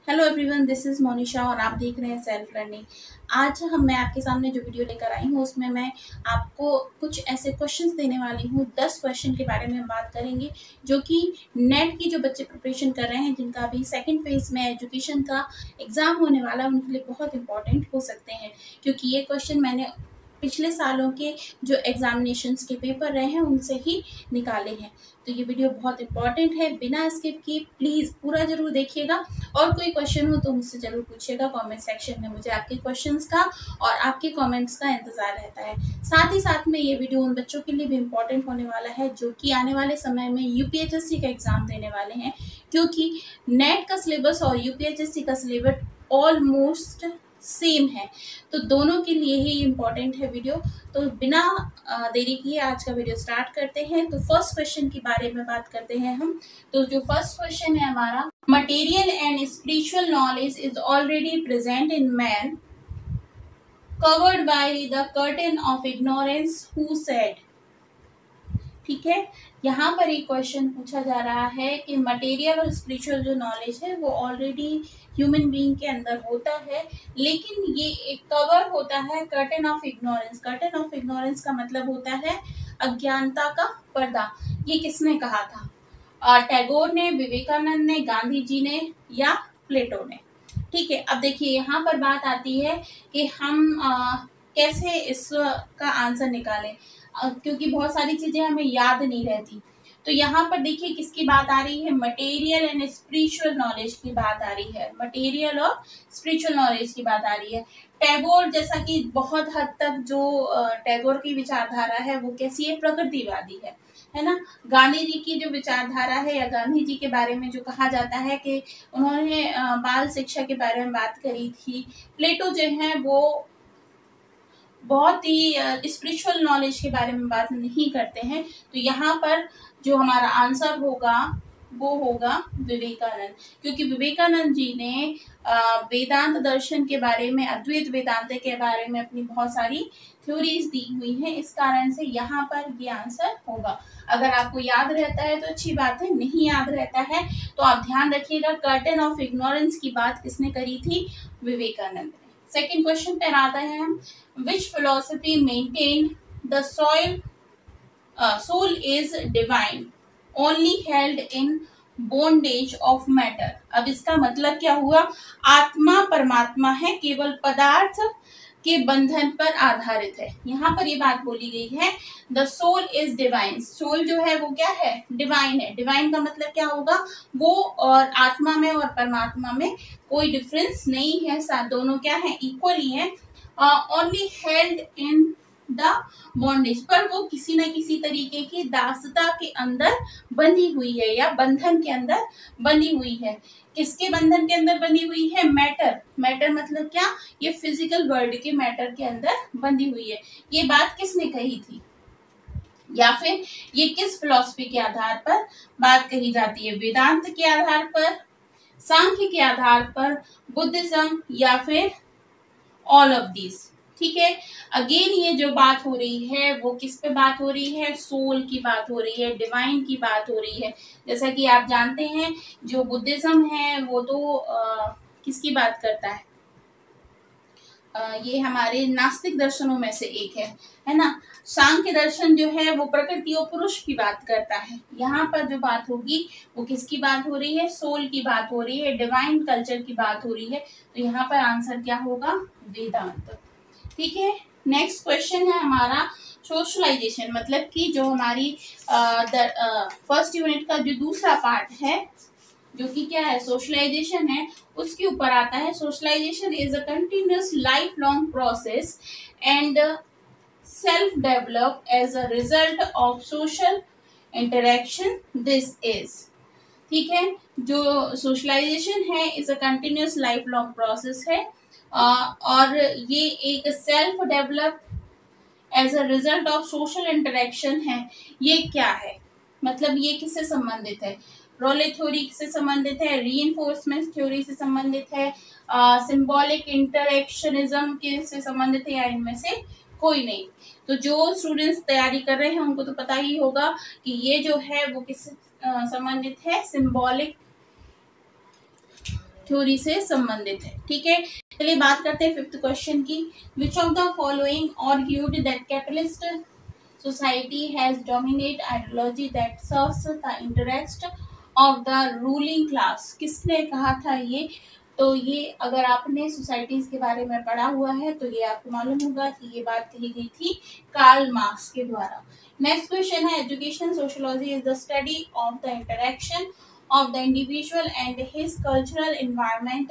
Hello everyone, this is Monisha और आप देख रहे हैं सेल्फ लर्निंग। आज मैं आपके सामने जो वीडियो लेकर आई हूँ उसमें मैं आपको कुछ ऐसे क्वेश्चंस देने वाली हूँ। 10 क्वेश्चन के बारे में हम बात करेंगे जो कि नेट की जो बच्चे प्रिपरेशन कर रहे हैं, जिनका अभी सेकंड फेज में एजुकेशन का एग्ज़ाम होने वाला है, उनके लिए बहुत इंपॉर्टेंट हो सकते हैं। क्योंकि ये क्वेश्चन मैंने पिछले सालों के जो एग्जामिनेशंस के पेपर रहे हैं उनसे ही निकाले हैं। तो ये वीडियो बहुत इंपॉर्टेंट है, बिना स्किप किए प्लीज़ पूरा ज़रूर देखिएगा। और कोई क्वेश्चन हो तो मुझसे ज़रूर पूछिएगा कमेंट सेक्शन में। मुझे आपके क्वेश्चंस का और आपके कमेंट्स का इंतज़ार रहता है। साथ ही साथ में ये वीडियो उन बच्चों के लिए भी इम्पॉर्टेंट होने वाला है जो कि आने वाले समय में यूपीएचएससी का एग्ज़ाम देने वाले हैं, क्योंकि नेट का सिलेबस और यूपीएचएससी का सिलेबस ऑलमोस्ट सेम है। तो दोनों के लिए ही इम्पॉर्टेंट है वीडियो। तो बिना देरी किए आज का वीडियो स्टार्ट करते हैं। तो फर्स्ट क्वेश्चन के बारे में बात करते हैं हम। तो जो फर्स्ट क्वेश्चन है हमारा, material and spiritual knowledge is already present in man covered by the curtain of ignorance who said. ठीक है, यहाँ पर एक क्वेश्चन पूछा जा रहा है कि मटेरियल और स्पिरिचुअल जो नॉलेज है वो ऑलरेडी ह्यूमन बीइंग के अंदर होता है, लेकिन ये एक कवर होता है curtain of ignorance. Curtain of ignorance का मतलब होता है अज्ञानता का पर्दा। ये किसने कहा था? टैगोर ने, विवेकानंद ने, गांधी जी ने या प्लेटो ने? ठीक है, अब देखिए यहाँ पर बात आती है कि हम कैसे इसका आंसर निकालें, क्योंकि बहुत सारी चीजें हमें याद नहीं रहती। तो यहाँ पर देखिए किसकी बात आ रही है? मटेरियल एंड स्पिरिचुअल नॉलेज की बात आ रही है। मटेरियल और स्पिरिचुअल नॉलेज की बात आ रही है। टैगोर, जैसा कि बहुत हद तक जो टैगोर की विचारधारा है वो कैसी है? प्रकृतिवादी है ना। गांधी जी की जो विचारधारा है या गांधी जी के बारे में जो कहा जाता है कि उन्होंने बाल शिक्षा के बारे में बात करी थी। प्लेटो जो है वो बहुत ही स्पिरिचुअल नॉलेज के बारे में बात नहीं करते हैं। तो यहाँ पर जो हमारा आंसर होगा वो होगा विवेकानंद, क्योंकि विवेकानंद जी ने वेदांत दर्शन के बारे में, अद्वैत वेदांत के बारे में अपनी बहुत सारी थ्योरीज दी हुई हैं। इस कारण से यहाँ पर ये आंसर होगा। अगर आपको याद रहता है तो अच्छी बात है, नहीं याद रहता है तो आप ध्यान रखिएगा, कर्टेन ऑफ इग्नोरेंस की बात किसने करी थी? विवेकानंद ने। सेकेंड क्वेश्चन पर आते हैं हम। Which philosophy maintained the soul is divine, only held in bondage of matter? अब इसका मतलब क्या हुआ? आत्मा परमात्मा है, केवल पदार्थ के बंधन पर आधारित है। यहाँ पर ये बात बोली गई है, the soul is divine. Soul जो है वो क्या है? डिवाइन है। डिवाइन का मतलब क्या होगा? वो और आत्मा में और परमात्मा में कोई डिफरेंस नहीं है, साथ दोनों क्या है? इक्वल ही है। Only held in the bondage, पर वो किसी न किसी तरीके की दासता के अंदर बंधी हुई है या बंधन के अंदर बंधी हुई है। किसके बंधन के अंदर बंधी हुई है? मैटर। मैटर मतलब क्या? ये फिजिकल वर्ल्ड के मैटर के अंदर बंधी हुई है। ये बात किसने कही थी, या फिर ये किस फिलॉसफी के आधार पर बात कही जाती है? वेदांत के आधार पर, सांख्य के आधार पर, बुद्धिज्म, या फिर ऑल ऑफ दीज? ठीक है, अगेन ये जो बात हो रही है वो किस पे बात हो रही है? सोल की बात हो रही है, डिवाइन की बात हो रही है। जैसा कि आप जानते हैं जो बुद्धिज्म है वो तो किसकी बात करता है? ये हमारे नास्तिक दर्शनों में से एक है ना। सांख्य दर्शन जो है वो प्रकृति और पुरुष की बात करता है। यहाँ पर जो बात होगी वो किसकी बात हो रही है? सोल की बात हो रही है, डिवाइन कल्चर की बात हो रही है। तो यहाँ पर आंसर क्या होगा? वेदांत। ठीक है, नेक्स्ट क्वेश्चन है हमारा सोशलाइजेशन, मतलब कि जो हमारी फर्स्ट यूनिट का जो दूसरा पार्ट है जो कि क्या है? सोशलाइजेशन है, उसके ऊपर आता है। Socialization is a continuous life long process and self develop as a result of social interaction. This is, ठीक है, जो सोशलाइजेशन है is a continuous life long process है और ये एक self develop as a result of social interaction है। ये क्या है? मतलब ये किससे संबंधित है? रोले थ्योरी से संबंधित है, रीइंफोर्समेंट थ्योरी से संबंधित है, सिंबॉलिक इंटरेक्शनिज्म के से संबंधित है, या इनमें से कोई नहीं? तो जो स्टूडेंट्स तैयारी कर रहे हैं उनको तो पता ही होगा कि ये जो है वो किससे संबंधित है? सिंबॉलिक थ्योरी से संबंधित है। ठीक है, चलिए बात करते हैं फिफ्थ क्वेश्चन की। विच of the following argued that capitalist society has dominate ideology that serves the interest of the ruling class। किसने कहा था ये? तो ये अगर आपने सोसाइटीज के बारे में पढ़ा हुआ है तो ये आपको मालूम होगा कि ये बात कही गई थी कार्ल मार्क्स के द्वारा। नेक्स्ट क्वेश्चन है, education sociology is the study of the interaction of the individual and his cultural environment।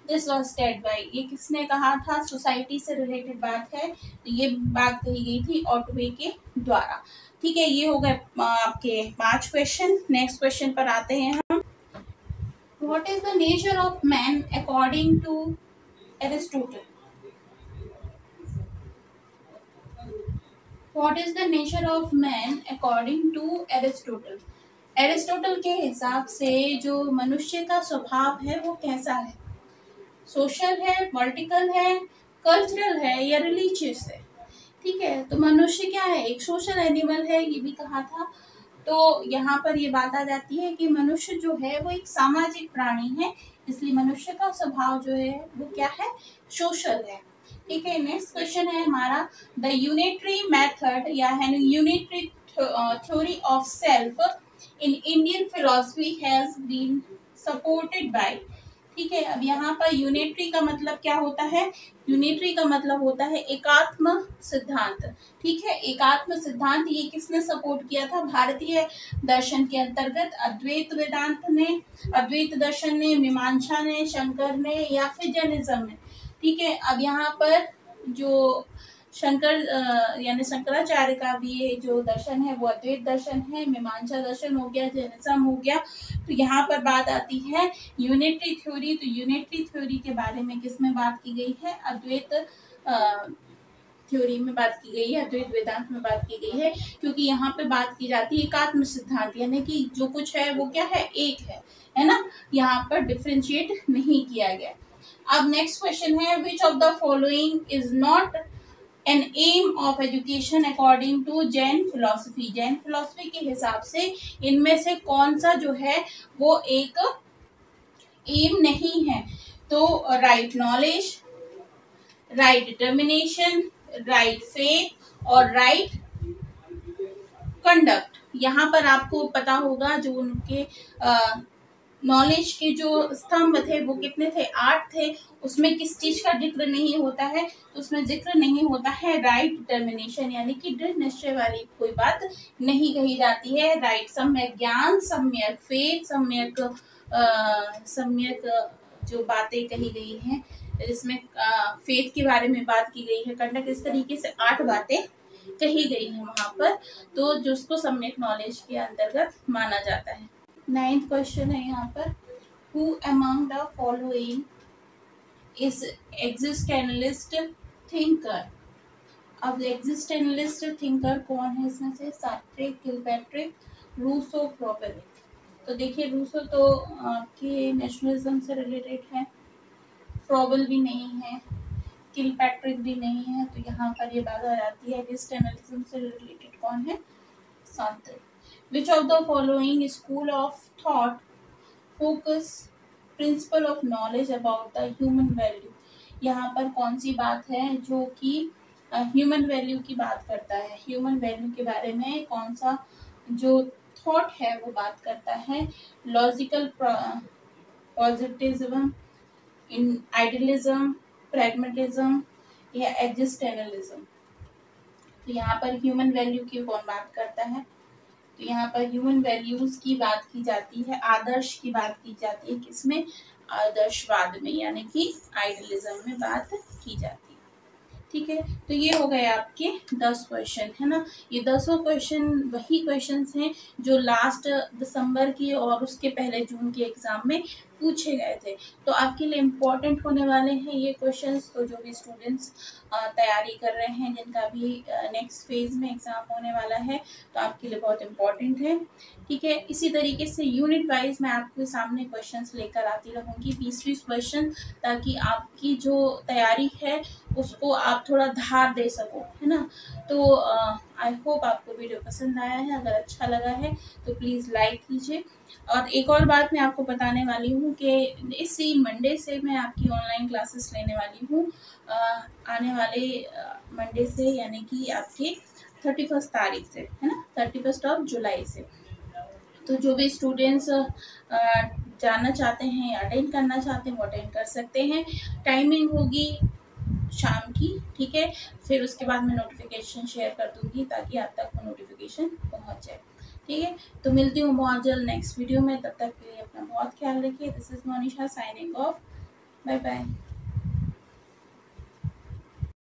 This was said by, ये किसने कहा था? सोसाइटी से रिलेटेड बात है, तो ये बात कही गई थी ऑटवे के द्वारा। ठीक है, ये हो गए आपके 5 क्वेश्चन। नेक्स्ट क्वेश्चन पर आते हैं हम। What is the nature of man according to Aristotle? What is the nature of man according to Aristotle? Aristotle के हिसाब से जो मनुष्य का स्वभाव है वो कैसा है? सोशल है, पॉलिटिकल है, कल्चरल है या रिलीजियस है? ठीक है, तो मनुष्य क्या है? एक सोशल एनिमल है, ये भी कहा था। तो यहाँ पर ये बात आ जाती है कि मनुष्य जो है वो एक सामाजिक प्राणी है, इसलिए मनुष्य का स्वभाव जो है वो क्या है? सोशल है। ठीक है, नेक्स्ट क्वेश्चन है हमारा, द यूनिटरी मेथड या unitary theory of self in Indian philosophy has been supported by। ठीक है, अब यहाँ पर यूनिटरी का मतलब क्या होता है? यूनिटरी का मतलब होता है एकात्म सिद्धांत। ठीक है, एकात्म सिद्धांत ये किसने सपोर्ट किया था? भारतीय दर्शन के अंतर्गत अद्वैत वेदांत ने, अद्वैत दर्शन ने, मीमांसा ने, शंकर ने या फिर जैनिज्म ने। ठीक है, अब यहाँ पर जो शंकर यानी शंकराचार्य का भी ये जो दर्शन है वो अद्वैत दर्शन है, मीमांसा दर्शन हो गया, जैनिज्म हो गया। तो यहाँ पर बात आती है यूनिटरी थ्योरी। तो यूनिटरी थ्योरी के बारे में किस में बात की गई है? अद्वैत थ्योरी में बात की गई है, अद्वैत वेदांत में बात की गई है, क्योंकि यहाँ पे बात की जाती है एकात्म सिद्धांत, यानी कि जो कुछ है वो क्या है? एक है ना? यहाँ पर डिफ्रेंशिएट नहीं किया गया। अब नेक्स्ट क्वेश्चन है, which of the following is not an aim of education according to Jain philosophy. Jain philosophy के हिसाब से इनमें से कौन सा जो है वो एक एम नहीं है? तो right knowledge, right determination, right faith और राइट कंडक्ट। यहाँ पर आपको पता होगा जो उनके नॉलेज के जो स्तंभ थे वो कितने थे? 8 थे। उसमें किस चीज का जिक्र नहीं होता है? तो उसमें जिक्र नहीं होता है राइट डिटर्मिनेशन, यानी कि दृढ़ निश्चय वाली कोई बात नहीं कही जाती है। राइट सम्यक ज्ञान, सम्यक फेथ, सम्यक जो बातें कही गई हैं, इसमें फेथ के बारे में बात की गई है, कंडक्ट, इस तरीके से 8 बातें कही गई है वहां पर, तो जिसको सम्यक नॉलेज के अंतर्गत माना जाता है। 9th क्वेश्चन है यहाँ पर, who among the following is existentialist thinker. अब एग्जिस्टेंशलिस्ट थिंकर कौन है इसमें से? सार्त्रे, किलपैट्रिक, रूसो, फ्रॉबेल। तो देखिए रूसो तो आपके नेशनलिज्म से रिलेटेड है, फ्रॉबेल भी नहीं है, किलपैट्रिक भी नहीं है, तो यहाँ पर ये बात आ जाती है एग्जिस्टेंशलिज्म से रिलेटेड कौन है? सार्त्रे। Which of the following school of thought focus principle of knowledge about the human value? यहाँ पर कौन सी बात है जो कि ह्यूमन वैल्यू की बात करता है? ह्यूमन वैल्यू के बारे में कौन सा जो थॉट है वो बात करता है? लॉजिकल पॉजिटिविज्म, इन आइडियलिज्म, प्रैग्मेटिज्म या एग्जिस्टेंशलिज्म। तो यहाँ पर ह्यूमन वैल्यू की कौन बात करता है? तो यहाँ पर ह्यूमन वैल्यूज की बात की जाती है, आदर्श की बात की जाती है, किसमें? आदर्शवाद में, यानी कि आइडियलिज्म में बात की जाती है। ठीक है, तो ये हो गए आपके 10 क्वेश्चन, है ना? ये 10 क्वेश्चन वही क्वेश्चंस हैं जो लास्ट दिसंबर की और उसके पहले जून के एग्जाम में पूछे गए थे। तो आपके लिए इम्पोर्टेंट होने वाले हैं ये क्वेश्चंस। तो जो भी स्टूडेंट्स तैयारी कर रहे हैं, जिनका भी नेक्स्ट फेज में एग्जाम होने वाला है, तो आपके लिए बहुत इम्पोर्टेंट है। ठीक है, इसी तरीके से यूनिट वाइज मैं आपके सामने क्वेश्चंस लेकर आती रहूँगी, 20-20 क्वेश्चन, ताकि आपकी जो तैयारी है उसको आप थोड़ा धार दे सको, है ना? तो आई होप आपको वीडियो पसंद आया है। अगर अच्छा लगा है तो प्लीज़ लाइक कीजिए। और एक और बात मैं आपको बताने वाली हूँ कि इसी मंडे से मैं आपकी ऑनलाइन क्लासेस लेने वाली हूँ, आने वाले मंडे से, यानी कि आपके 31 तारीख से, है ना, 31 ऑफ जुलाई से। तो जो भी स्टूडेंट्स जानना चाहते हैं या अटेंड करना चाहते हैं वो अटेंड कर सकते हैं। टाइमिंग होगी शाम की, ठीक है। फिर उसके बाद मैं नोटिफिकेशन शेयर कर दूंगी ताकि आप तक वो नोटिफिकेशन पहुंच जाए, ठीक है। तो मिलती हूँ बहुत जल्द नेक्स्ट वीडियो में, तब तक के लिए अपना बहुत ख्याल रखिए। This is Monisha signing off. Bye bye.